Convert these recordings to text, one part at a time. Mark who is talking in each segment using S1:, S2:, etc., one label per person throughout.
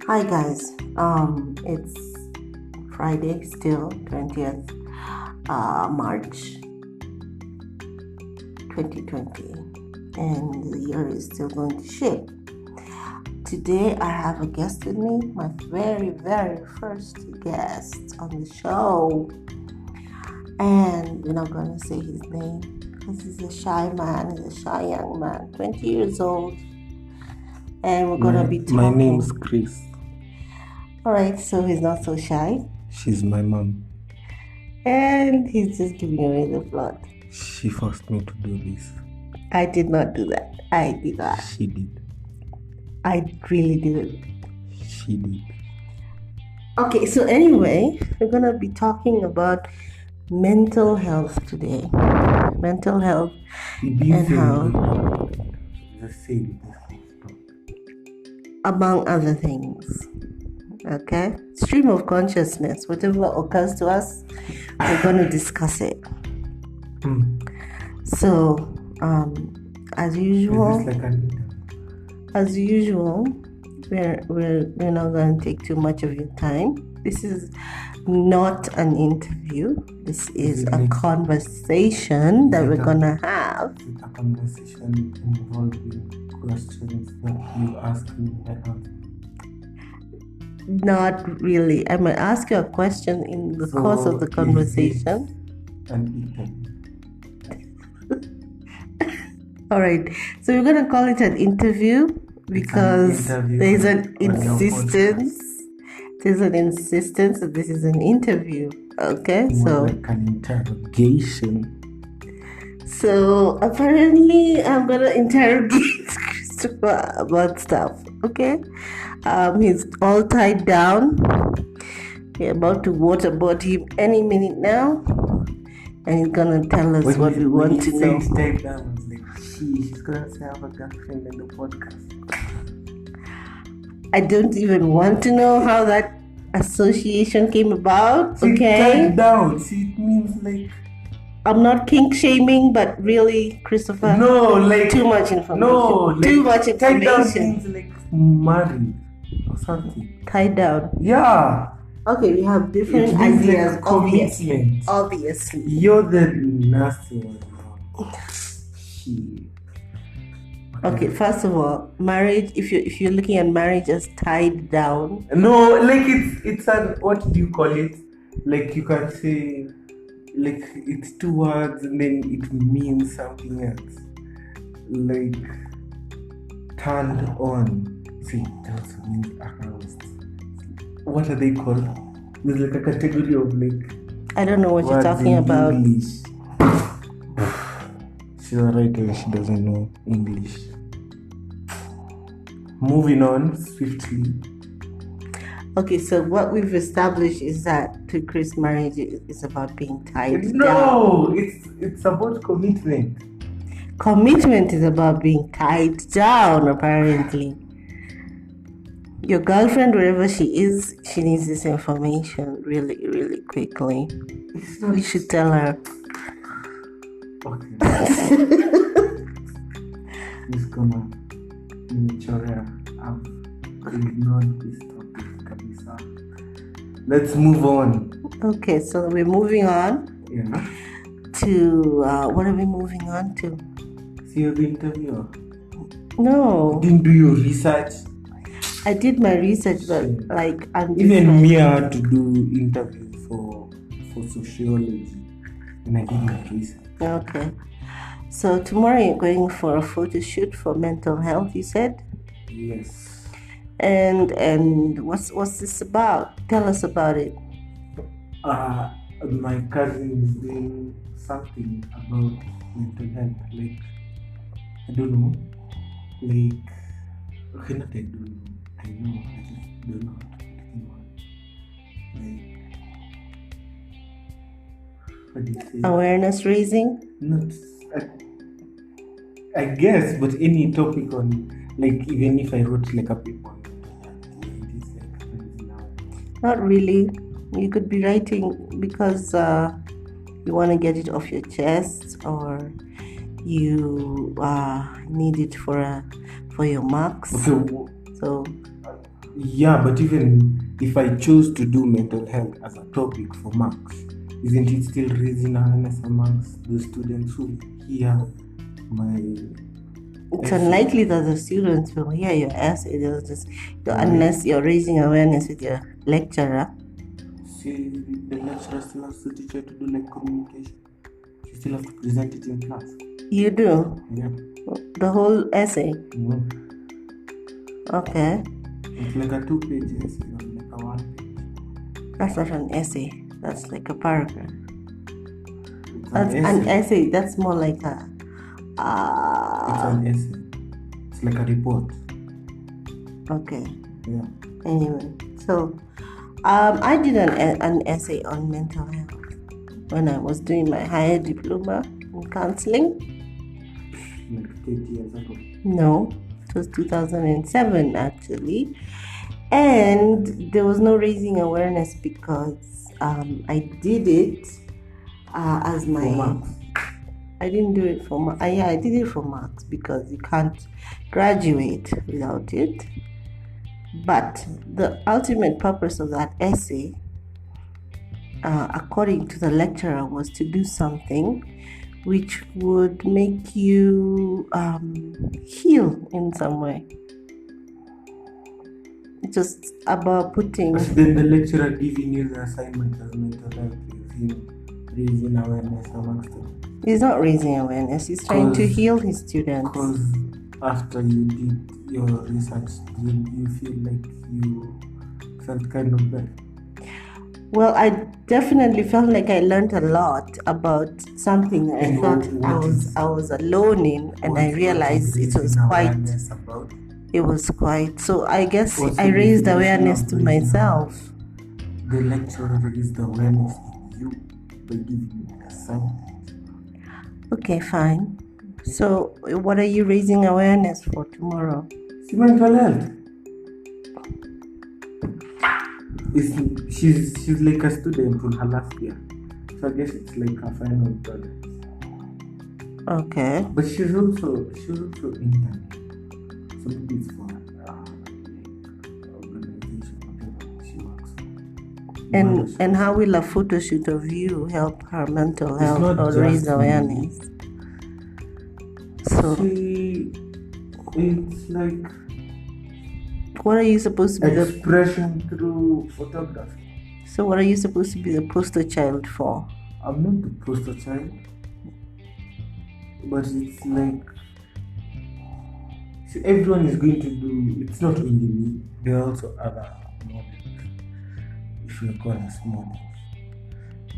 S1: Hi guys. It's Friday still, 20th March 2020, and the year is still going to shape. Today I have a guest with me, my very first guest on the show, and we're not going to say his name because he's a shy man, he's a shy young man, 20 years old, and we're going to be talking.
S2: My name's Chris.
S1: Alright, so he's not so shy.
S2: She's my mom.
S1: And he's just giving away the plot.
S2: She forced me to do this.
S1: I did not do that. I did not.
S2: She did.
S1: I really didn't.
S2: She did.
S1: Okay, so anyway, we're going to be talking about mental health today. Mental health and how, among other things. Okay? Stream of consciousness. Whatever occurs to us, we're going to discuss it. So, as usual,
S2: Is this like an interview?
S1: As usual, we're not going to take too much of your time. This is not an interview. This is a conversation that we're gonna have.
S2: It's a conversation involving questions that you ask me and answer.
S1: Not really. I might ask you a question in the course of the conversation. All right. So we're gonna call it an interview because there's an insistence. There's an insistence that this is an interview. Okay.
S2: More like an interrogation.
S1: So apparently I'm gonna interrogate Christopher about stuff. Okay. He's all tied down. We're about to waterboard him any minute now, and he's gonna tell us what we want to know.
S2: Tied down, I was like, she's gonna say I have a girlfriend in the podcast.
S1: I don't even want to know how that association came about. Okay.
S2: Tied down. See, it means like.
S1: I'm not kink shaming, but really, Christopher.
S2: No, like
S1: too much information.
S2: No, like,
S1: too much information.
S2: Tied down means like married or something.
S1: Tied down.
S2: Yeah.
S1: Okay, we have different ideas.
S2: Like commitment.
S1: Obviously.
S2: You're the nasty one. Shit.
S1: Okay, first of all, marriage. If you're looking at marriage as tied down.
S2: No, like it's an, what do you call it? Like you can say, like it's two words and then it means something else. Like turned on. See, that also means aroused. What are they called? There's like a category of like.
S1: I don't know what you're talking about.
S2: English. She's a writer. She doesn't know English. Moving on swiftly.
S1: Okay, so what we've established is that to Chris, marriage is about being tied down.
S2: No, it's about commitment.
S1: Commitment is about being tied down, apparently. Your girlfriend, wherever she is, she needs this information really quickly. You should tell her.
S2: Okay. He's gonna mature. I've ignored this topic, Kabisa. Let's move on.
S1: Okay, so we're moving on.
S2: Yeah.
S1: To what are we moving on to?
S2: See, you're the interviewer.
S1: No.
S2: Didn't do your research.
S1: I did my research, but like I'm
S2: even me, I had to do interview for sociology, and I did my research.
S1: Okay. So tomorrow you're going for a photo shoot for mental health, you said?
S2: Yes.
S1: And what's this about? Tell us about it.
S2: My cousin is doing something about mental health. Like, I don't know. Like, okay, not I don't know. I know, I just don't know how to put it in words. Like, what do you say?
S1: Awareness raising?
S2: Not, I guess, but any topic on, like, even if I wrote like a paper on it is like now.
S1: Not really. You could be writing because you want to get it off your chest, or you need it for your marks.
S2: Okay.
S1: So
S2: Yeah, but even if I chose to do mental health as a topic for marks, isn't it still raising awareness amongst the students who hear my
S1: It's
S2: essay?
S1: unlikely that the students will hear your essay.
S2: Why?
S1: Unless you're raising awareness with your lecturer.
S2: See, the lecturer still has to teach her to do like communication. She still has to present it in class.
S1: You do?
S2: Yeah.
S1: The whole essay?
S2: No.
S1: Okay.
S2: It's like a 2-page essay or like a 1 page.
S1: That's not an essay. That's like a paragraph.
S2: It's
S1: That's an essay. That's more like a.
S2: It's an essay. It's like a report.
S1: Okay.
S2: Yeah.
S1: Anyway, so I did an essay on mental health when I was doing my higher diploma in counseling.
S2: Like 30 years ago.
S1: No, it was 2007 actually. And there was no raising awareness because I did it as my.
S2: For marks.
S1: I didn't do it for marks. Yeah, I did it for marks because you can't graduate without it. But the ultimate purpose of that essay, according to the lecturer, was to do something which would make you heal in some way. Just about putting.
S2: But then the lecturer giving you the assignment as mental health is raising awareness amongst them.
S1: He's not raising awareness. He's trying to heal his students.
S2: Because after you did your research, did you feel like you felt kind of better?
S1: Well, I definitely felt like I learned a lot about something that I thought I was alone in, and I realized it was quite. It was quite. So I guess I raised awareness to myself.
S2: The lecturer raised awareness to you by giving you a sign.
S1: Okay, fine. So what are you raising awareness for tomorrow?
S2: See, mental health. She's like a student in her last year, so I guess it's like her final project.
S1: Okay.
S2: But she's also intern, so maybe it's for organization, whatever she works for.
S1: And how will a photo shoot of you help her mental health or raise awareness? So
S2: see, it's like.
S1: What are you supposed to be
S2: expression through photography.
S1: So what are you supposed to be the poster child for?
S2: I'm not the poster child, but it's like, see, everyone is going to do. It's not only me. There are also other models, if you call us models.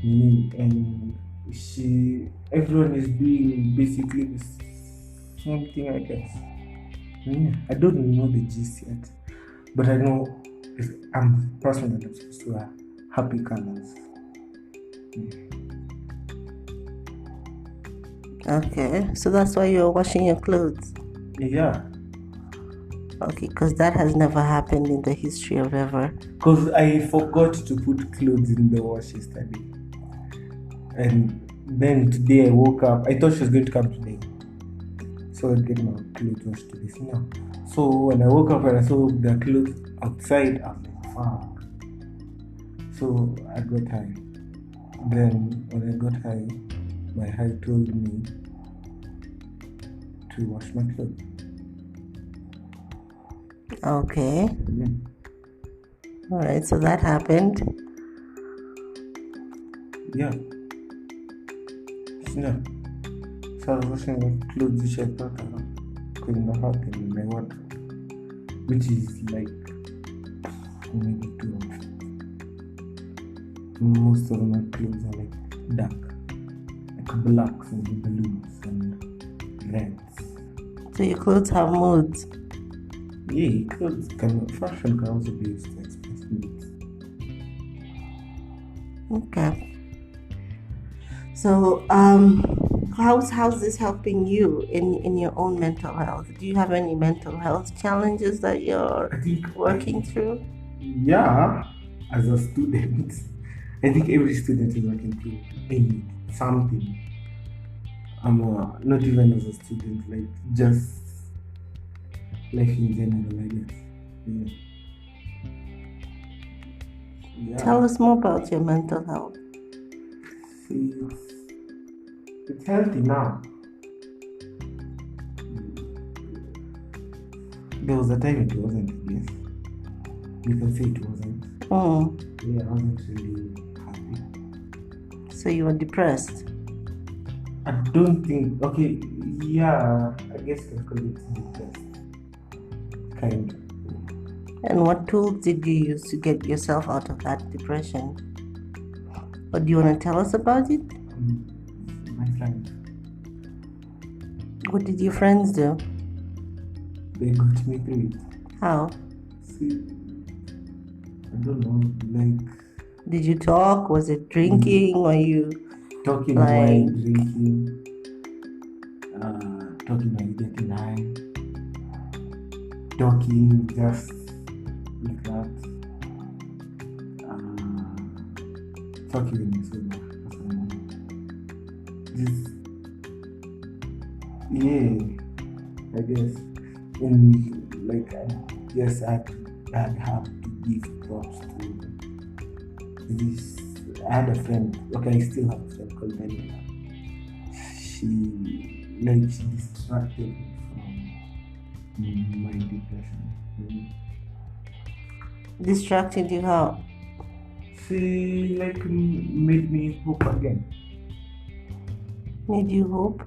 S2: Me and everyone is doing basically the same thing, I guess. I don't know the gist yet. But I know I'm personally supposed to wear happy colors.
S1: Okay, so that's why you're washing your clothes?
S2: Yeah.
S1: Okay, because that has never happened in the history of ever.
S2: Because I forgot to put clothes in the wash yesterday. And then today I woke up. I thought she was going to come today. So I'd get my clothes washed today. No. So when I woke up and I saw the clothes outside, I was like, fuck. So I got high. Then when I got high, my high told me to wash my clothes.
S1: Okay.
S2: Yeah.
S1: Alright, so that happened.
S2: Yeah. No. So I was washing my clothes which I thought couldn't have happened in my wardrobe. Which is like maybe 2 options. Most of my clothes are like dark, like blacks and blues and reds.
S1: So your clothes have moods?
S2: Yeah, fashion can also be used to express moods.
S1: Okay. So how's this helping you in your own mental health? Do you have any mental health challenges that you're working through?
S2: Yeah, as a student, I think every student is working through something. Not even as a student, like just life in general, I guess. Yeah. Yeah.
S1: Tell us more about your mental health.
S2: See, it's healthy now. There was a time it wasn't, yes. You can say it wasn't. Yeah, I wasn't really happy.
S1: So you were depressed?
S2: I don't think, okay, yeah, I guess you can call it depressed. Kind of.
S1: And what tools did you use to get yourself out of that depression? Or do you want to tell us about it?
S2: My friends,
S1: What did your friends do?
S2: they got me through it.
S1: How?
S2: See, I don't know, like
S1: Did you talk? Was it drinking? Were you
S2: talking
S1: like
S2: while drinking, talking while getting high, talking just like that, talking when you're sober. Just, yeah, I guess. And like, yes, I'd have to give props to this. I had a friend, okay, I still have a friend called Daniela. She distracted me from my depression.
S1: distracted you? How?
S2: She made me hope again.
S1: Made you hope?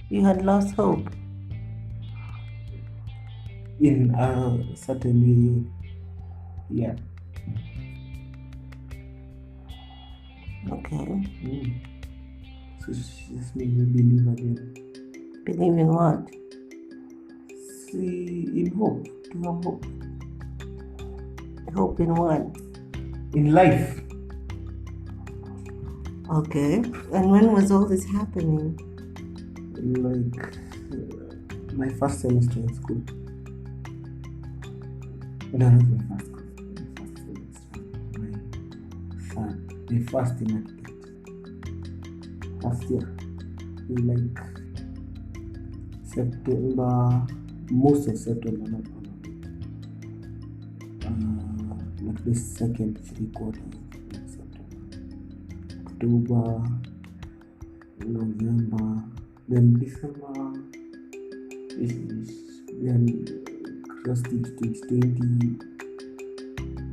S1: You had lost hope?
S2: In a certain way, yeah.
S1: Okay.
S2: So she just made me believe again.
S1: Believe in what?
S2: See, in hope, to have hope.
S1: Hope in what?
S2: In life.
S1: Okay. And when was all this happening?
S2: Like my first semester in school. No, not my first semester. The first in architect. Last year. Like September, most of September, not all of it. Like the second 3 quarters of September. October, November, then December, then crossed it to 2020.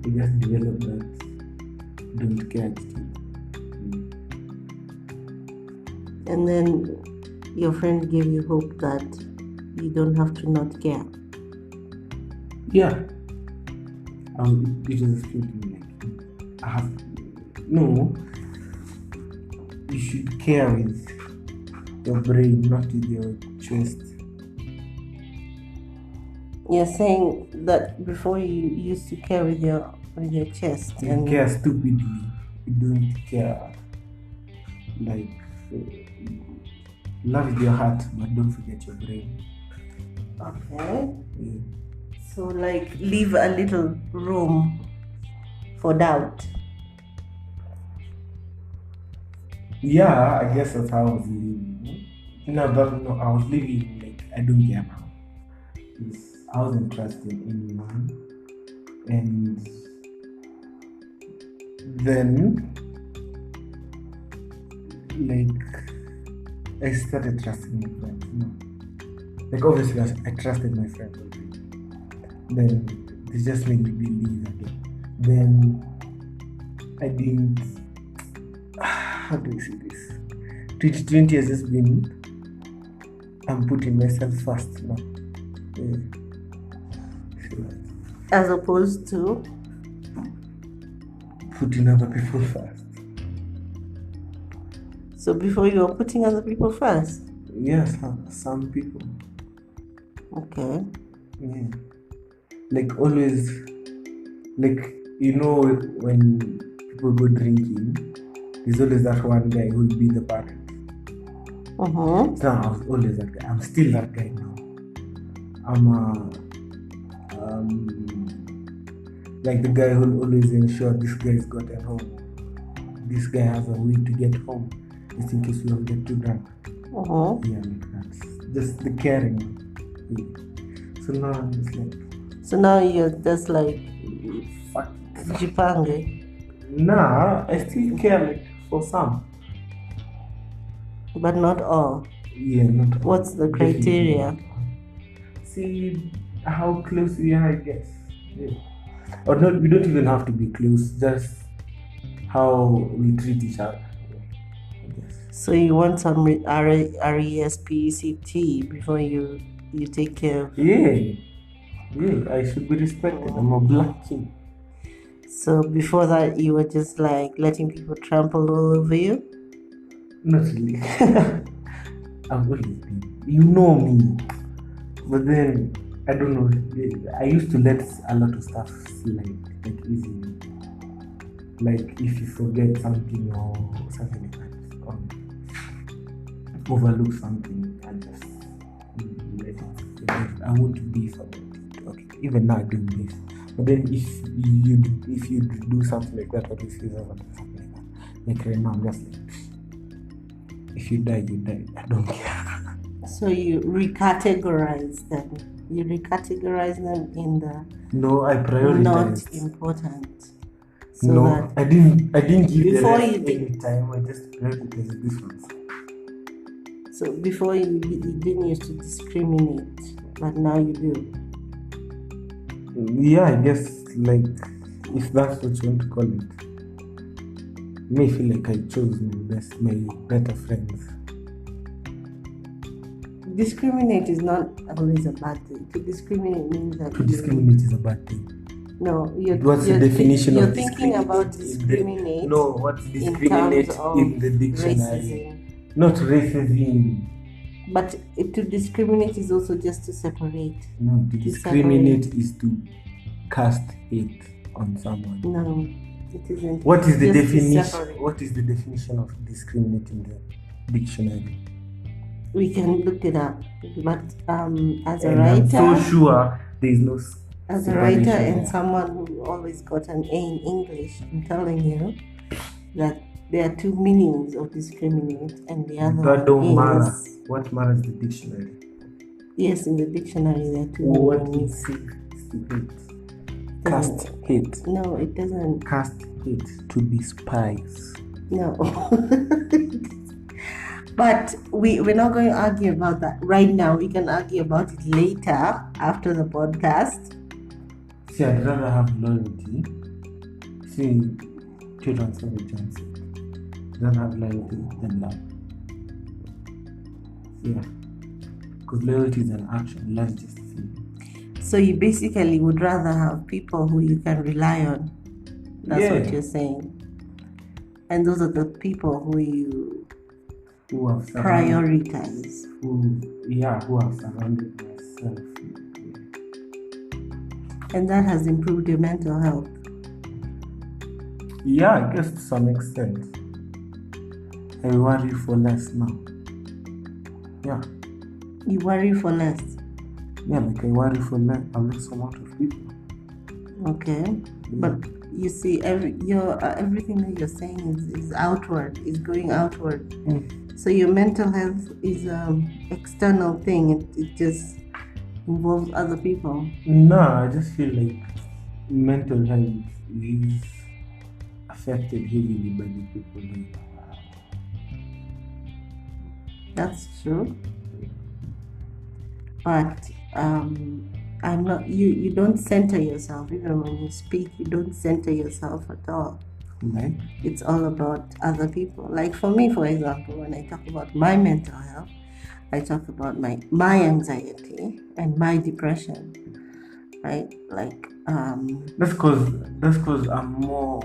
S2: We just developed that don't care attitude.
S1: And then your friend gave you hope that you don't have to not care.
S2: Yeah. It was thinking like you should care with your brain, not with your chest.
S1: You're saying that before you used to care with your chest.
S2: You
S1: And
S2: care stupidly. You don't care. Like, love with your heart, but don't forget your brain.
S1: okay.
S2: Yeah.
S1: So like leave a little room for doubt.
S2: Yeah, I guess that's how I was living. No, I was living like I don't care now. I wasn't trusting anyone. And then I started trusting my friends. Like obviously I trusted my friends already. Then it just made me believe again. Then I didn't. How do I say this? 2020 has just been. I'm putting myself first now. Yeah.
S1: As opposed to
S2: Putting other people first.
S1: so before you were putting other people first.
S2: Yes, some people.
S1: Okay.
S2: Yeah. Like always, like when people go drinking, there's always that one guy who will be the parent. So I was always that guy. I'm still that guy now. I'm like the guy who will always ensure this guy's gotten home. This guy has a way to get home, just in case we don't get too drunk. Yeah, like that's just the caring. Yeah. So now I'm just like.
S1: So now you're just like
S2: Fuck.
S1: jipange.
S2: Nah, I still care like for some.
S1: But not all.
S2: Yeah, not all.
S1: What's the
S2: Definitely
S1: criteria?
S2: not all. See how close we are, I guess. Yeah. Or not, we don't even have to be close, just how we treat each other. I guess.
S1: So you want some RESPCT before you take care of.
S2: Yeah, I should be respected. I'm a black king.
S1: So before that, you were just like letting people trample all over you?
S2: Not really. I've always been. You know me. But then, I don't know. I used to let a lot of stuff slide like easily. Like if you forget something or something like that, or overlook something, I just let it slide. I won't beef about it. Okay, even now I do beef. But then if you do something like that, or if you ever do something like that, like right now, I'm just like, if you die, you die. I don't care.
S1: So you recategorize them. You recategorize them in the
S2: No, I
S1: not
S2: prioritize.
S1: important. So
S2: No,
S1: that
S2: I didn't give the
S1: before
S2: rest
S1: you did-
S2: any time. I just prioritize this one.
S1: so before you didn't used to discriminate, but now you do.
S2: Yeah, I guess like if that's what you want to call it. You may feel like I chose my better friends.
S1: Discriminate is not always a bad thing. To discriminate means that
S2: To discriminate is a bad thing.
S1: No,
S2: What's the definition
S1: you're
S2: of
S1: thinking about
S2: discriminate?
S1: discriminate.
S2: No, what's
S1: in
S2: discriminate
S1: terms of
S2: in the dictionary?
S1: racism.
S2: Not racism.
S1: But to discriminate is also just to separate.
S2: No, to discriminate is to cast hate on someone.
S1: No, it isn't.
S2: What is the
S1: Just to
S2: definition?
S1: separate.
S2: What is the definition of discriminate in the dictionary?
S1: We can look it up. But as a
S2: And I'm
S1: writer,
S2: so sure there is no.
S1: as a writer
S2: separation
S1: and
S2: there.
S1: someone who always got an A in English, I'm telling you that there are two meanings of discriminate, and the other
S2: That don't
S1: one
S2: matter.
S1: is
S2: What matters the dictionary?
S1: yes, in the dictionary there are two
S2: What
S1: meanings.
S2: is hate? Cast hate.
S1: No, it doesn't.
S2: Cast hate. To despise.
S1: No. But we're not going to argue about that right now. We can argue about it later after the podcast.
S2: See, I'd rather have loyalty. See, children say Johnson. I'd rather have loyalty than love. Yeah. Because loyalty is an action, love is just a feeling.
S1: So you basically would rather have people who you can rely on. That's what you're saying. And those are the people who you
S2: who have
S1: prioritize.
S2: Who have surrounded myself.
S1: And that has improved your mental health.
S2: Yeah, I guess to some extent. I worry for less now. Yeah.
S1: You worry for less.
S2: Yeah, like I worry for less amount of people.
S1: Okay. Yeah. But you see, everything that you're saying is outward, is going outward. So your mental health is an external thing. It just involves other people.
S2: No, I just feel like mental health is affected heavily by the people who.
S1: That's true. But I'm not. You don't center yourself. Even when you speak, you don't center yourself at all.
S2: Right.
S1: It's all about other people. Like for me, for example, when I talk about my mental health, I talk about my anxiety and my depression. Right? Like
S2: That's because I'm more.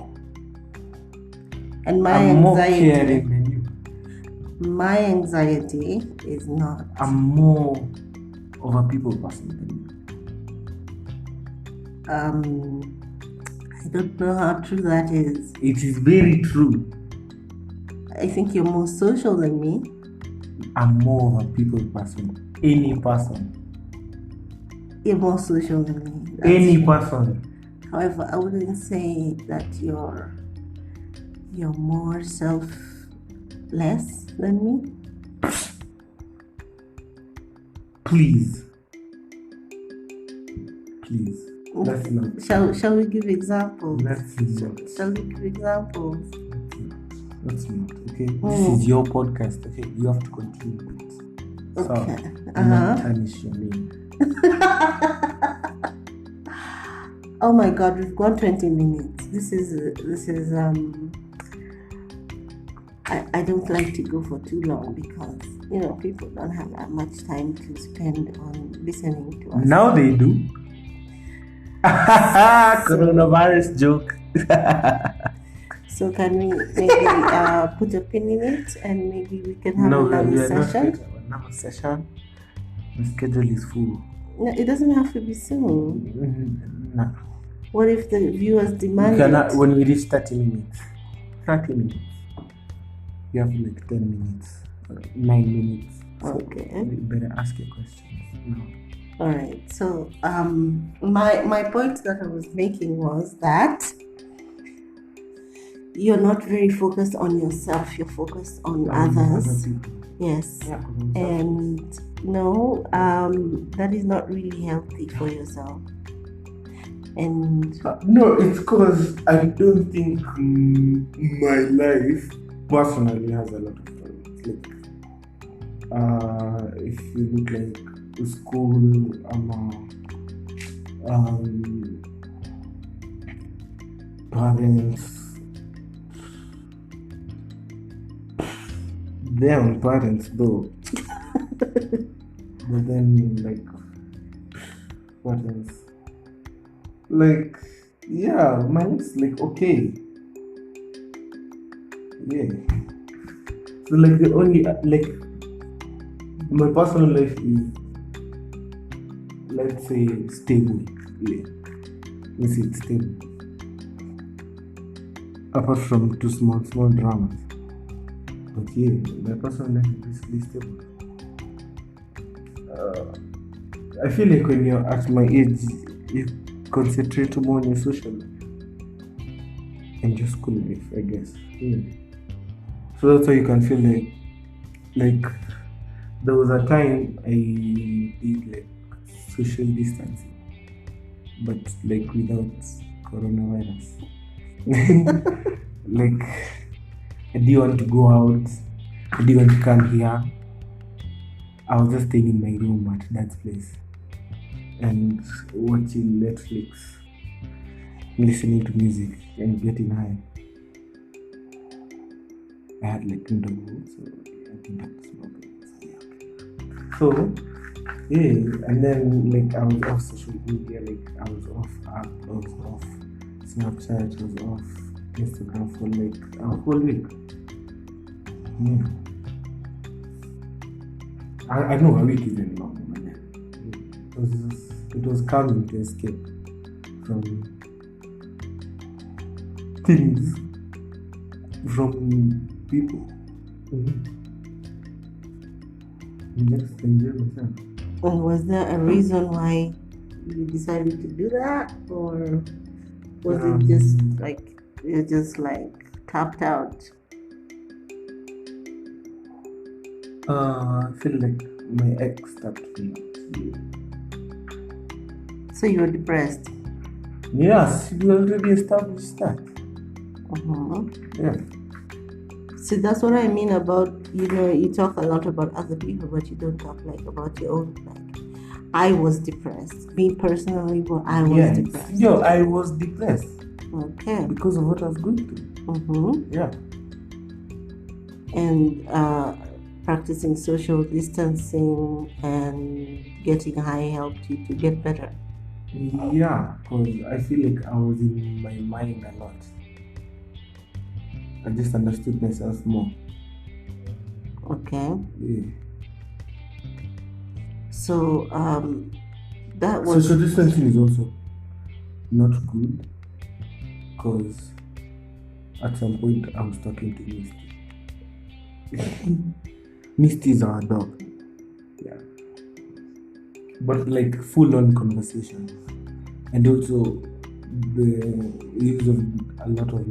S1: And
S2: I'm more caring than you.
S1: My anxiety is not.
S2: I'm more of a people person than
S1: you. I don't know how true that is.
S2: It is very true.
S1: I think you're more social than me.
S2: I'm more of a people person. Any person.
S1: You're more social than me.
S2: Any person.
S1: However, I wouldn't say that you're more selfless than me.
S2: Please. That's not.
S1: Shall we give examples?
S2: That's not.
S1: Shall we give examples?
S2: That's not. Okay. This is your podcast. Okay. You have to continue with it. So,
S1: Okay.
S2: do not tarnish your name.
S1: Oh my God, we've gone 20 minutes. This is I don't like to go for too long because people don't have that much time to spend on listening to us.
S2: Now they do. Coronavirus joke.
S1: So can we maybe put a pin in it and maybe we can have another session?
S2: Another session. The schedule is full.
S1: No, it doesn't have to be soon.
S2: No.
S1: What if the viewers demand it?
S2: When we reach 30 minutes. 30 minutes. You have like 10 minutes. 9 minutes. So
S1: Okay.
S2: you better ask your questions now.
S1: All right. So my point that I was making was that you're not very focused on yourself. You're focused on others.
S2: Other people.
S1: Yes.
S2: Yeah,
S1: And no, that is not really healthy for yourself. And
S2: no, it's because I don't think my life personally has a lot of problems. Like, if you look like school, parents, them parents though. But then like, what else? Like, yeah, my life's like okay. Yeah. So like the only my personal life is, let's say, stable. Yeah. Let's say it's stable. Apart from two small dramas. But yeah, my personal life is basically stable. I feel like when you're at my age, you concentrate more on your social life and your school life, I guess. Yeah. So that's why you can feel like there was a time I did like social distancing, but like without coronavirus. Like I didn't want to go out, I didn't want to come here. I was just staying in my room at dad's place and watching Netflix, listening to music and getting high. I had like no, so I didn't have to smoke it. So yeah, and then like I was off social media, like I was off Snapchat, I was off Instagram for like a whole week. Yeah. I know a week isn't long, but it was calming to escape from things, from people. Just enjoy myself.
S1: And was there a reason why you decided to do that, or was it just like you're just like tapped out?
S2: I feel like my ex tapped me out.
S1: So you were depressed?
S2: Yes, you already established that. Yeah.
S1: See, that's what I mean about, you talk a lot about other people, but you don't talk like about your own. Like, I was depressed. Me personally, I was depressed.
S2: I was depressed.
S1: Okay.
S2: Because of what I was going through. Yeah.
S1: And practicing social distancing and getting high helped you to get better.
S2: Yeah, because I feel like I was in my mind a lot. I just understood myself more.
S1: Okay.
S2: Yeah.
S1: So that was
S2: social distancing is also not good, because at some point I was talking to Misty. Misty is our dog. Yeah. But like full-on conversations, and also the use of a lot of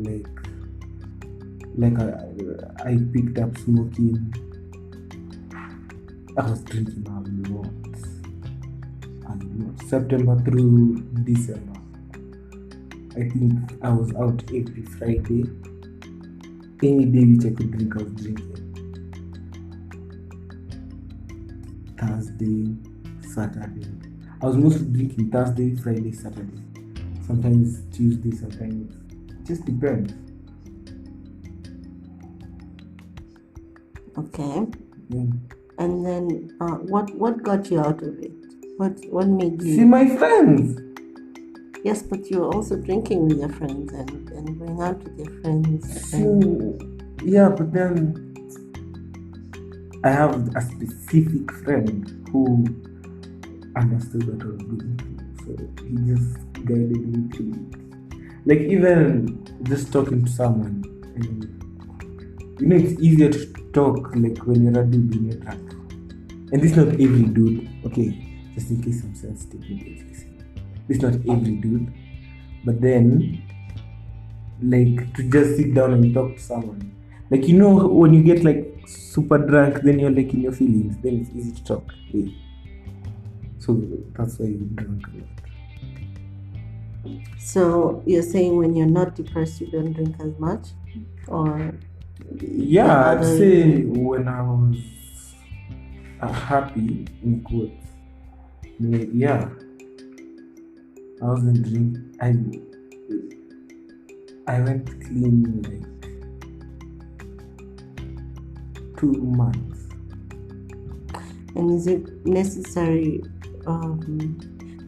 S2: I picked up smoking. I was drinking a lot. September through December. I think I was out every Friday. Any day which I could drink, I was drinking. Thursday, Saturday. I was mostly drinking Thursday, Friday, Saturday. Sometimes Tuesday, sometimes. It just depends.
S1: Okay.
S2: Yeah.
S1: And then what got you out of it? What made you
S2: See my friends.
S1: Yes, but you're also drinking with your friends and going out with your friends.
S2: So, yeah, but then I have a specific friend who understood what I was doing. So he just guided me through it. Like even just talking to someone, and it's easier to talk like when you're a dude when you're drunk. And this is not every dude. Okay, just in case I'm sensitive with it. This is not every dude. But then, like to just sit down and talk to someone. Like when you get like super drunk, then you're like in your feelings. Then it's easy to talk. Yeah. So that's why you drink a lot.
S1: So you're saying when you're not depressed, you don't drink as much, or
S2: yeah, I'd say when I was happy in quotes. Yeah, I wasn't drinking. I went clean like 2 months.
S1: And is it necessary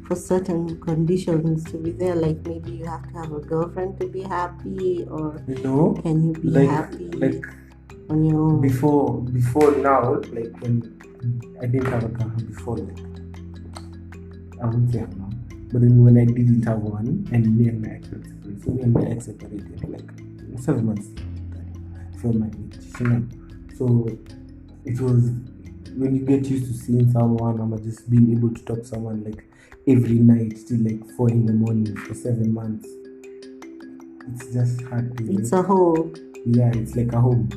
S1: for certain conditions to be there? Like maybe you have to have a girlfriend to be happy, or
S2: no,
S1: can you be happy
S2: like
S1: on your own?
S2: Before now, like when I didn't have a girlfriend before, like I wouldn't say have now, but then when I didn't have one, and me and my ex separated, so me and my ex separated like 7 months before my age, So it was when you get used to seeing someone or just being able to talk to someone like every night till like 4 in the morning for 7 months. It's just hard to.
S1: It's a hole.
S2: Yeah, it's like a home.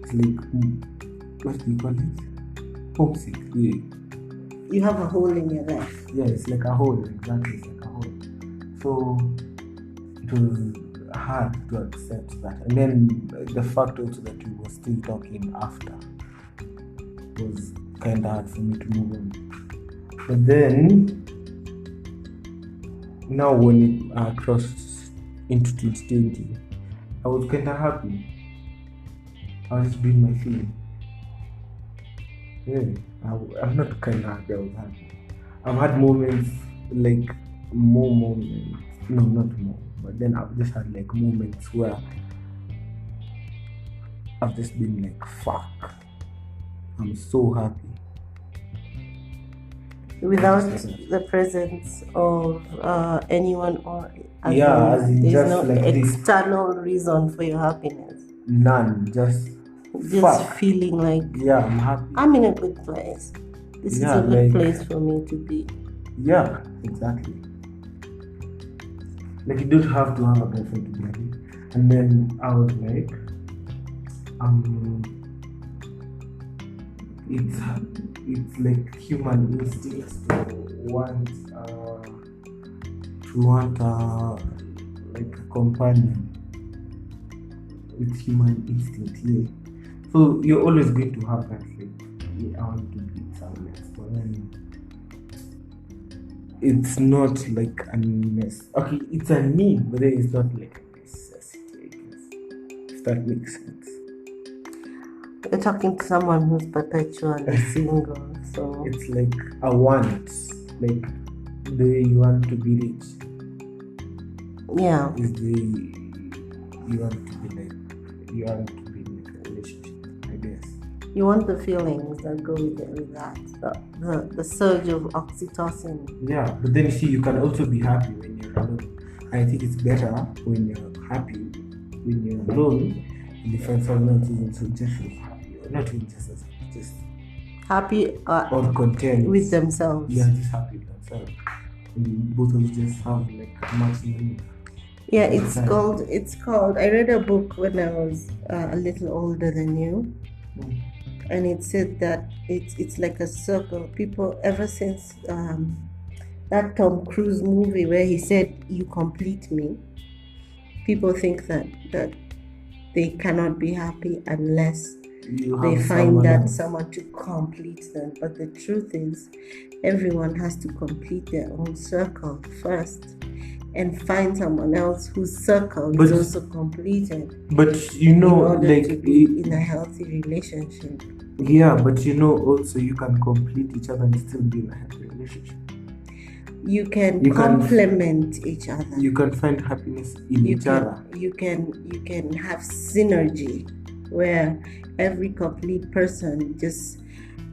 S2: It's like what do you call it? Homesick. Yeah.
S1: You have a hole in your life.
S2: Yeah, it's like a hole. Exactly, it's like a hole. So it was hard to accept that, and then the fact also that we were still talking after was kind of hard for me to move on. But then now when it crossed into 2020, I was kind of happy. I was just being my feeling. Yeah, I'm not kind of happy. I was happy. I've had moments like more moments. No, not more. But then I've just had like moments where I've just been like, fuck, I'm so happy.
S1: Without the presence of anyone, or there's no
S2: like
S1: external reason for your happiness.
S2: None, just fuck.
S1: Feeling like
S2: I'm happy.
S1: I'm in a good place. This is a good place for me to be.
S2: Yeah, exactly. Like you don't have to have a boyfriend to be happy. And then I was like, it's like human instincts to want like a companion. It's human instinct, yeah. So you're always going to have that like, I want to be someone else, but then it's not like a necessity. Okay, it's a need, but then it's not like a necessity, I guess. If that makes sense.
S1: You're talking to someone who's perpetually single, so
S2: it's like a want, like the way you want to be rich.
S1: Yeah.
S2: Is the you want to be in like a relationship, I guess.
S1: You want the feelings that go with that, the surge of oxytocin.
S2: Yeah, but then you see, you can also be happy when you're alone. I think it's better when you're happy when you're alone. And you find someone else who's also just as happy, or not even just as happy, just
S1: happy
S2: or content
S1: with themselves.
S2: Yeah, just happy with themselves. And both of us just have like a maximum.
S1: Yeah, it's called. I read a book when I was a little older than you. And it said that it's like a circle. People, ever since that Tom Cruise movie where he said, "You complete me." People think that they cannot be happy unless they find that someone to complete them. But the truth is, everyone has to complete their own circle first and find someone else whose circle is also completed.
S2: But
S1: in order to be in a healthy relationship.
S2: Yeah, but also you can complete each other and still be in a healthy relationship.
S1: You can complement each other.
S2: You can find happiness in each other.
S1: You can have synergy where every complete person, just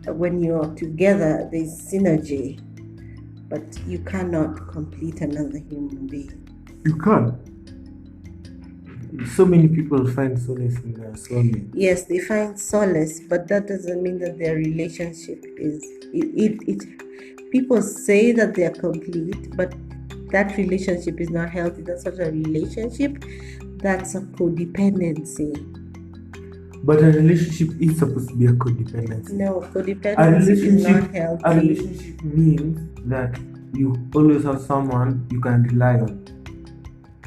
S1: when you're together, there's synergy. But you cannot complete another human being.
S2: You can't. So many people find solace in their soulmate.
S1: Yes, they find solace, but that doesn't mean that their relationship is it. People say that they are complete, but that relationship is not healthy. That's not a relationship. That's a codependency.
S2: But a relationship is supposed to be a codependency.
S1: No, codependency is not healthy.
S2: A relationship means that you always have someone you can rely on.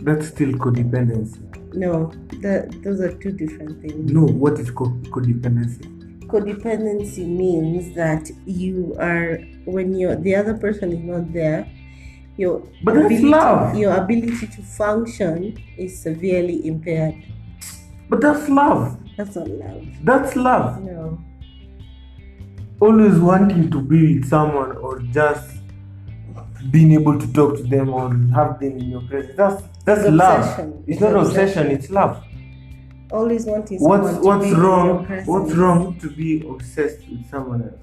S2: That's still codependency.
S1: No, those are two different things.
S2: No, what is codependency?
S1: Codependency means that you are, when the other person is not there, your ability to function is severely impaired.
S2: But that's love.
S1: That's not love.
S2: That's love.
S1: No.
S2: Always wanting to be with someone or just being able to talk to them or have them in your presence. That's love. It's not obsession, it's love.
S1: Always wanting someone to be in your presence.
S2: What's wrong to be obsessed with someone else?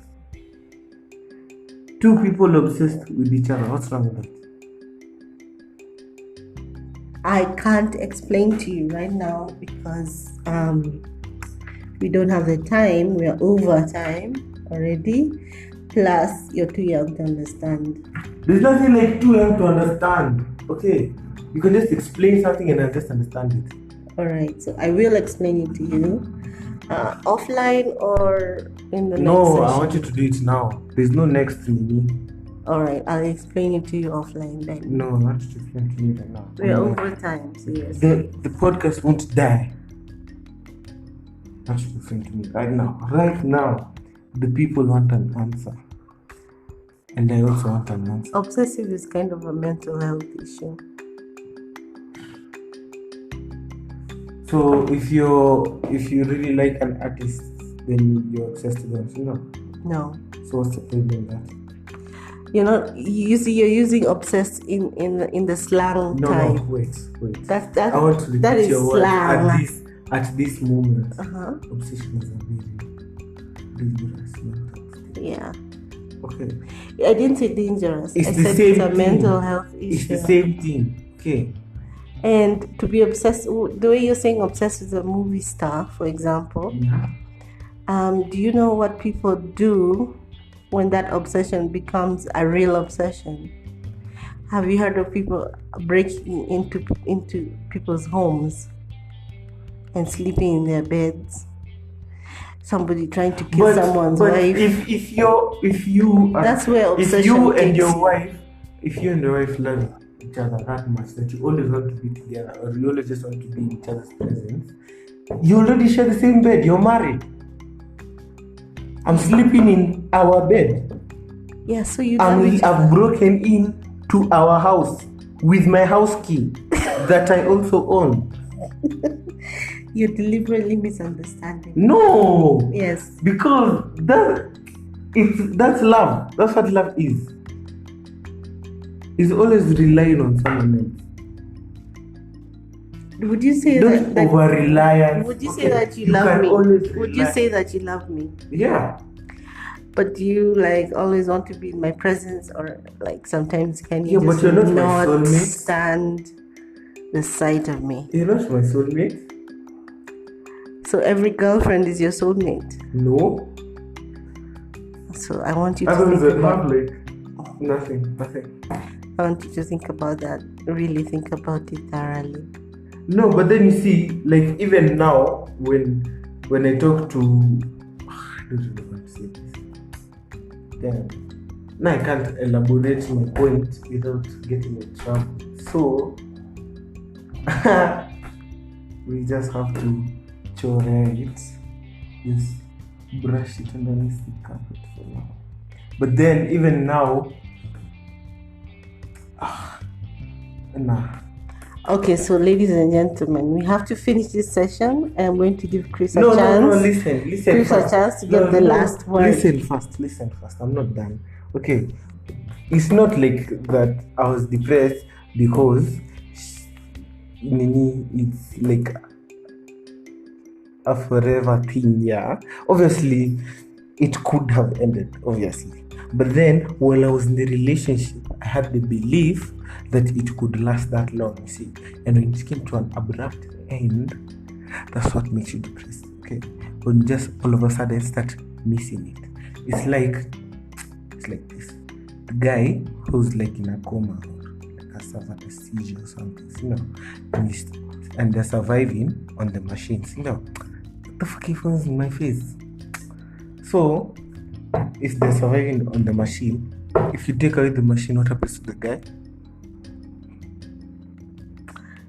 S2: Two people obsessed with each other. What's wrong with that?
S1: I can't explain to you right now because we don't have the time. We're over time already. Plus, you're too young to understand.
S2: There's nothing like too young to understand. Okay, you can just explain something and I just understand it.
S1: All right, so I will explain it to you offline or in the next session.
S2: No, I want you to do it now. There's no next to me.
S1: All right, I'll explain it to you offline then.
S2: No, I want you to explain to me right now.
S1: We're over time, so yes.
S2: The podcast won't die. I want you to explain to me right now. Right now, the people want an answer. And I also want an answer.
S1: Obsessive is kind of a mental health issue.
S2: So if you really like an artist, then you're obsessed with them, so
S1: no.
S2: So what's the problem with that?
S1: You see, you're using obsessed in the slang type.
S2: No, wait.
S1: That
S2: I want to repeat
S1: that is
S2: your
S1: slang.
S2: words at this moment.
S1: Uh-huh.
S2: Obsession is a very dangerous mental state.
S1: Yeah.
S2: Okay.
S1: I didn't say dangerous.
S2: It's
S1: I
S2: the
S1: said
S2: same
S1: it's a
S2: thing.
S1: mental health issue.
S2: It's the same thing. Okay.
S1: And to be obsessed, the way you're saying obsessed with a movie star, for example, do you know what people do when that obsession becomes a real obsession? Have you heard of people breaking into people's homes and sleeping in their beds? Somebody trying to kill someone's wife.
S2: If you
S1: that's where obsession
S2: if you and your
S1: in.
S2: wife love each other that much that you always want to be together or you always just want to be in each other's presence, you already share the same bed. You're married. I'm sleeping in our bed.
S1: Yeah, so you.
S2: I've broken in to our house with my house key that I also own.
S1: You're deliberately misunderstanding.
S2: No.
S1: Yes.
S2: Because that's love. That's what love is. It's always relying on someone else.
S1: Would you say
S2: that over-reliance?
S1: Would you say that you love me? Would you say that you love me?
S2: Yeah.
S1: But do you always want to be in my presence, or sometimes can you
S2: but you're not my
S1: not
S2: soulmate.
S1: stand the sight of me?
S2: You're not my soulmate.
S1: So every girlfriend is your soulmate?
S2: No.
S1: So I want you to think about
S2: nothing.
S1: I want you to think about that. Really think about it thoroughly.
S2: No, but then you see, even now, when I talk to, I don't know what to say this. Damn. Now I can't elaborate my point without getting in trouble. So we just have to chore it, just brush it underneath the carpet for now. But then even now, nah.
S1: Okay, so ladies and gentlemen, we have to finish this session. I'm going to give Chris a chance.
S2: No, listen
S1: Chris
S2: first.
S1: a chance to get the last word.
S2: Listen first. I'm not done. Okay. It's not like that I was depressed because it's like a forever thing, yeah. Obviously, it could have ended, obviously. But then, while I was in the relationship, I had the belief that it could last that long, you see. And when it came to an abrupt end, that's what makes you depressed, okay? When you just all of a sudden start missing it. It's like this. The guy who's like in a coma or like has suffered a seizure or something, you know, and they're surviving on the machines, you know. What the fuck is in my face? So, if they're surviving on the machine, if you take away the machine, what happens to the guy?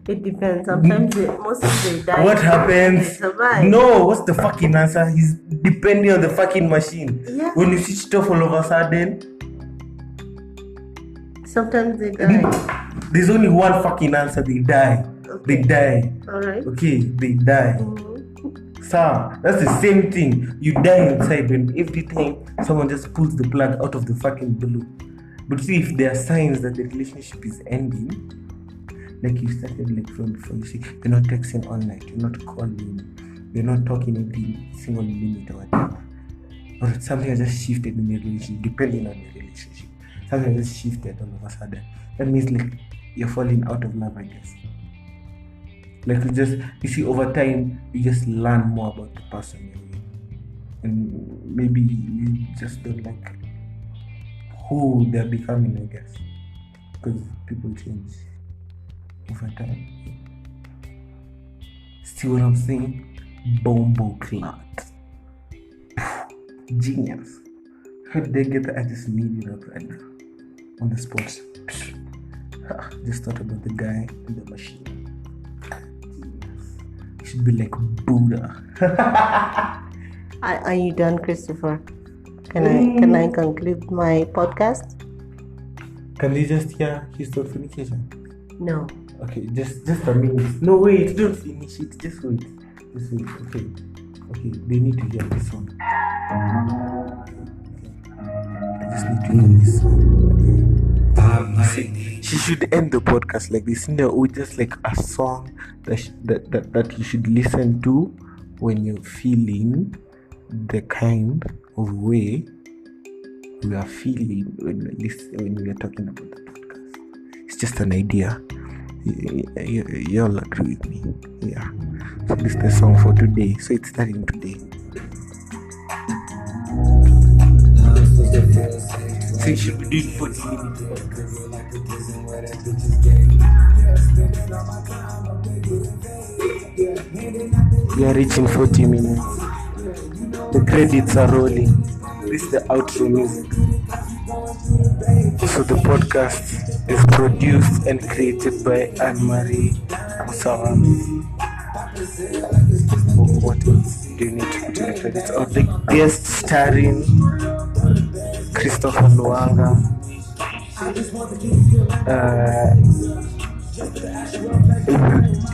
S1: It depends. Sometimes mostly they die.
S2: What happens?
S1: They survive.
S2: No, what's the fucking answer? He's depending on the fucking machine.
S1: Yeah.
S2: When you switch it off all of a sudden,
S1: sometimes they die.
S2: There's only one fucking answer. They die.
S1: Okay.
S2: They die.
S1: Alright.
S2: Okay, they die. Sir, that's the same thing. You die inside when every time someone just pulls the plug out of the fucking blue. But see, if there are signs that the relationship is ending, like you started like from before, you see, you're not texting all night, you're not calling, you're not talking every single minute or whatever. Or something has just shifted in the relationship, depending on the relationship. Something has just shifted all of a sudden. That means like you're falling out of love, I guess. Like you see, over time, you just learn more about the person you're with. And maybe you just don't like who they're becoming, I guess. Because people change over time. See what I'm saying? Bombo clot. Genius. How did they get that? I just made it up right now. On the spot. Just thought about the guy and the machine. Should be like Buddha.
S1: Are you done, Christopher? Can I conclude my podcast?
S2: Can they just hear his communication?
S1: No.
S2: Okay, just a minute. No, wait, don't finish it. Just wait. Okay, they need to hear this song. I just need to hear this song. Okay. She should end the podcast like this, with just like a song that you should listen to when you're feeling the kind of way we are feeling when we are talking about the podcast. It's just an idea. You all agree with me, yeah. So this is the song for today. So it's starting today. So you should be doing 40 minutes. We are reaching 40 minutes. The credits are rolling. This is the outro music. So the podcast is produced and created by Anne-Marie Musawa. What else do you need to put in the credits? Or the guest starring Christopher Luanga.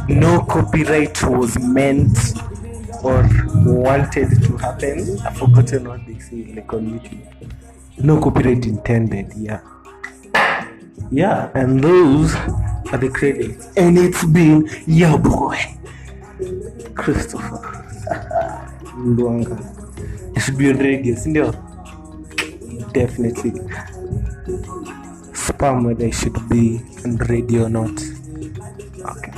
S2: No copyright was meant or wanted to happen. I've forgotten what they say like on YouTube. No copyright intended, yeah. Yeah, and those are the credits. And it's been your boy, Christopher Luanga. It should be on radio, sindio? Definitely. Spam whether it should be on radio or not. Okay.